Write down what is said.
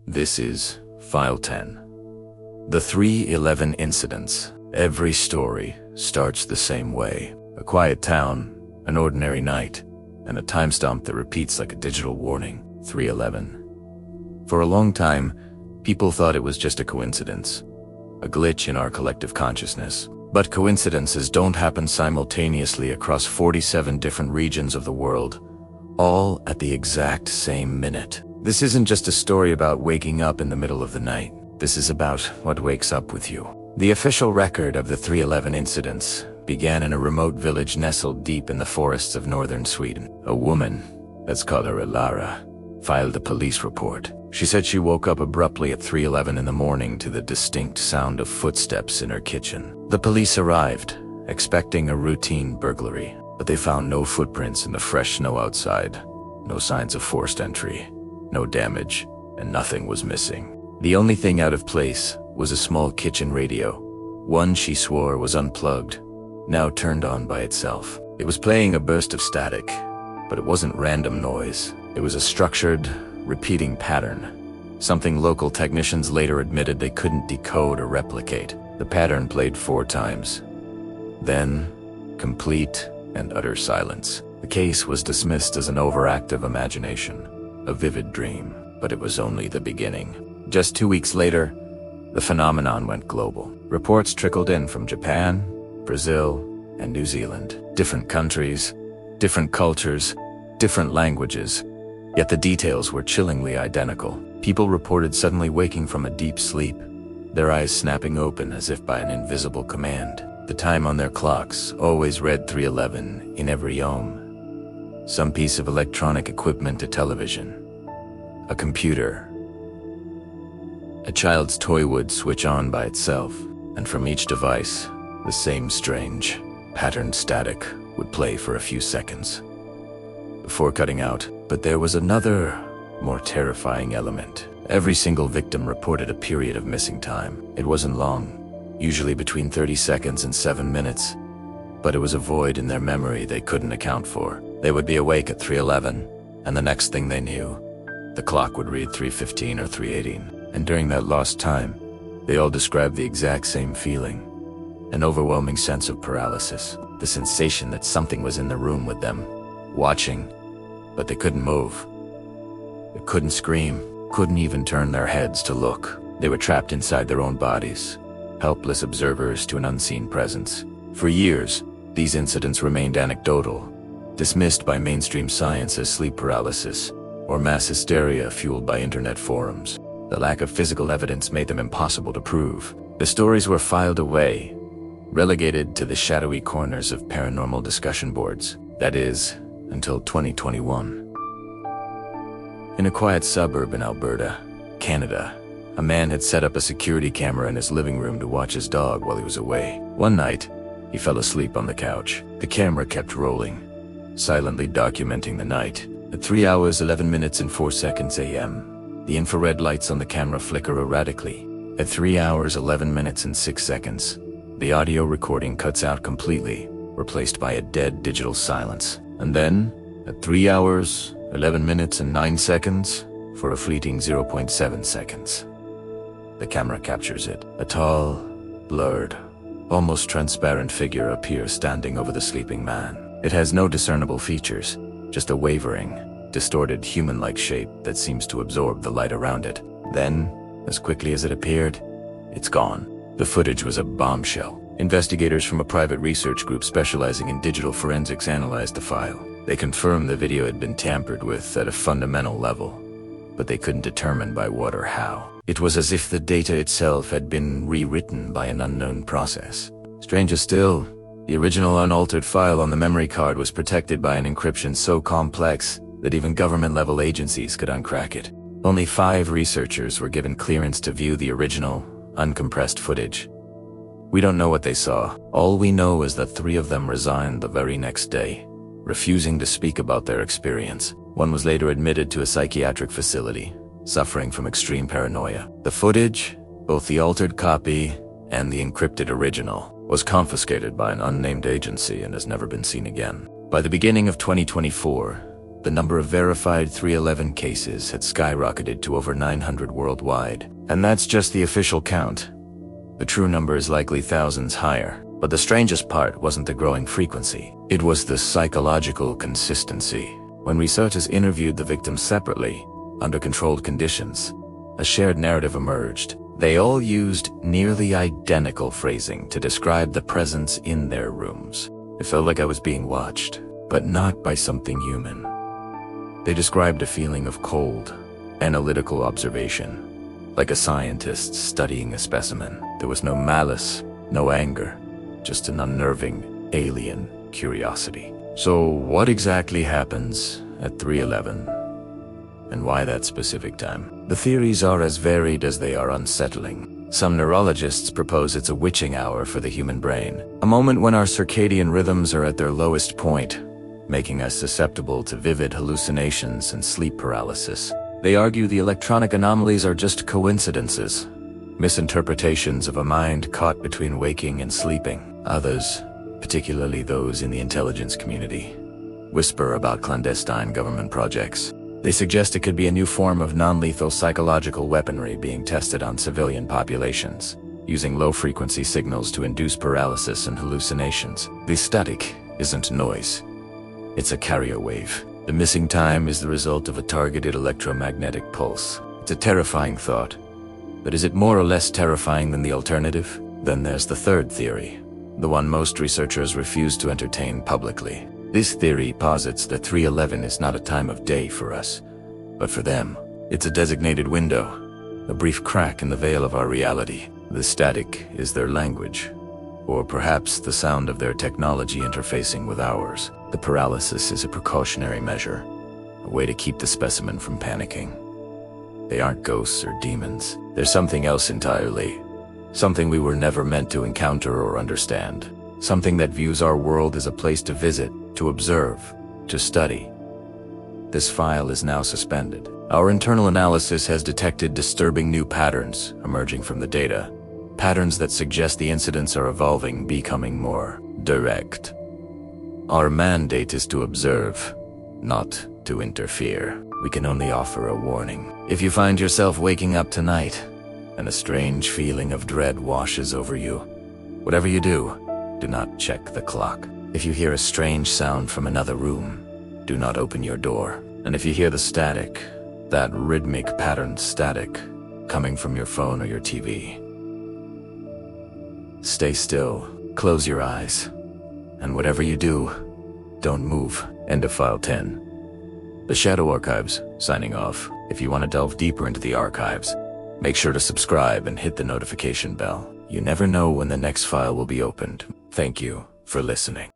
This is File 10. The 3/11 incidents. Every story starts the same way. A quiet town, an ordinary night, and a timestamp that repeats like a digital warning. 3/11. For a long time, people thought it was just a coincidence, a glitch in our collective consciousness. But coincidences don't happen simultaneously across 47 different regions of the world, all at the exact same minute. This isn't just a story about waking up in the middle of the night. This is about what wakes up with you. The official record of the 3/11 incidents began in a remote village nestled deep in the forests of northern Sweden. A woman, let's call her Lara, filed a police report. She said she woke up abruptly at 3:11 in the morning to the distinct sound of footsteps in her kitchen. The police arrived, expecting a routine burglary, but they found no footprints in the fresh snow outside, no signs of forced entry, no damage, and nothing was missing. The only thing out of place was a small kitchen radio, one she swore was unplugged, now turned on by itself. It was playing a burst of static, but it wasn't random noise. It was a structured, repeating pattern, something local technicians later admitted they couldn't decode or replicate. The pattern played 4 times. Then, complete and utter silence. The case was dismissed as an overactive imagination, a vivid dream, but it was only the beginning. Just 2 weeks later, the phenomenon went global. Reports trickled in from Japan, Brazil, and New Zealand. Different countries, different cultures, different languages, yet the details were chillingly identical. People reported suddenly waking from a deep sleep, their eyes snapping open as if by an invisible command. The time on their clocks always read 3:11 in every home. Some piece of electronic equipment, a television, a computer, a child's toy would switch on by itself, and from each device, the same strange, patterned static would play for a few seconds before cutting out. But there was another, more terrifying element. Every single victim reported a period of missing time. It wasn't long, usually between 30 seconds and 7 minutes, but it was a void in their memory they couldn't account for. They would be awake at 3:11, and the next thing they knew, the clock would read 3:15 or 3:18. And during that lost time, they all described the exact same feeling, an overwhelming sense of paralysis, the sensation that something was in the room with them, watching, but they couldn't move. They couldn't scream, couldn't even turn their heads to look. They were trapped inside their own bodies, helpless observers to an unseen presence. For years, these incidents remained anecdotal, dismissed by mainstream science as sleep paralysis or mass hysteria fueled by internet forums. The lack of physical evidence made them impossible to prove. The stories were filed away, relegated to the shadowy corners of paranormal discussion boards. That is, until 2021. In a quiet suburb in Alberta, Canada, a man had set up a security camera in his living room to watch his dog while he was away. One night, he fell asleep on the couch. The camera kept rolling, silently documenting the night. At 3 hours, 11 minutes and 4 seconds a.m., the infrared lights on the camera flicker erratically. At 3 hours, 11 minutes and 6 seconds, the audio recording cuts out completely, replaced by a dead digital silence. And then, at 3 hours, 11 minutes and 9 seconds, for a fleeting 0.7 seconds, the camera captures it. A tall, blurred, almost transparent figure appears standing over the sleeping man. It has no discernible features, just a wavering, distorted human-like shape that seems to absorb the light around it. Then, as quickly as it appeared, it's gone. The footage was a bombshell. Investigators from a private research group specializing in digital forensics analyzed the file. They confirmed the video had been tampered with at a fundamental level, but they couldn't determine by what or how. It was as if the data itself had been rewritten by an unknown process. Stranger still, the original unaltered file on the memory card was protected by an encryption so complex that even government-level agencies could uncrack it. Only 5 researchers were given clearance to view the original, uncompressed footage. We don't know what they saw. All we know is that 3 of them resigned the very next day, refusing to speak about their experience. One was later admitted to a psychiatric facility, suffering from extreme paranoia. The footage, both the altered copy and the encrypted original, was confiscated by an unnamed agency and has never been seen again. By the beginning of 2024, The number of verified 311 cases had skyrocketed to over 900 worldwide, and that's just the official count. The true number is likely thousands higher. But the strangest part wasn't the growing frequency. It was the psychological consistency. When researchers interviewed the victims separately, under controlled conditions, a shared narrative emerged. They all used nearly identical phrasing to describe the presence in their rooms. It felt like I was being watched, but not by something human. They described a feeling of cold, analytical observation, like a scientist studying a specimen. There was no malice, no anger, just an unnerving, alien curiosity. So what exactly happens at 311? And why that specific time? The theories are as varied as they are unsettling. Some neurologists propose it's a witching hour for the human brain, a moment when our circadian rhythms are at their lowest point, making us susceptible to vivid hallucinations and sleep paralysis. They argue the electronic anomalies are just coincidences, misinterpretations of a mind caught between waking and sleeping. Others, particularly those in the intelligence community, whisper about clandestine government projects. They suggest it could be a new form of non-lethal psychological weaponry being tested on civilian populations, using low-frequency signals to induce paralysis and hallucinations. The static isn't noise. It's a carrier wave. The missing time is the result of a targeted electromagnetic pulse. It's a terrifying thought. But is it more or less terrifying than the alternative? Then there's the third theory, the one most researchers refuse to entertain publicly. This theory posits that 311 is not a time of day for us, but for them. It's a designated window, a brief crack in the veil of our reality. The static is their language, or perhaps the sound of their technology interfacing with ours. The paralysis is a precautionary measure, a way to keep the specimen from panicking. They aren't ghosts or demons. They're something else entirely. Something we were never meant to encounter or understand. Something that views our world as a place to visit, to observe, to study. This file is now suspended. Our internal analysis has detected disturbing new patterns emerging from the data. Patterns that suggest the incidents are evolving, becoming more direct. Our mandate is to observe, not to interfere. We can only offer a warning. If you find yourself waking up tonight, and a strange feeling of dread washes over you, whatever you do not check the clock. If you hear a strange sound from another room, do not open your door. And if you hear the static, that rhythmic patterned static, coming from your phone or your TV, stay still, close your eyes, and whatever you do, don't move. End of File 10. The Shadow Archives, signing off. If you want to delve deeper into the archives, make sure to subscribe and hit the notification bell. You never know when the next file will be opened. Thank you for listening.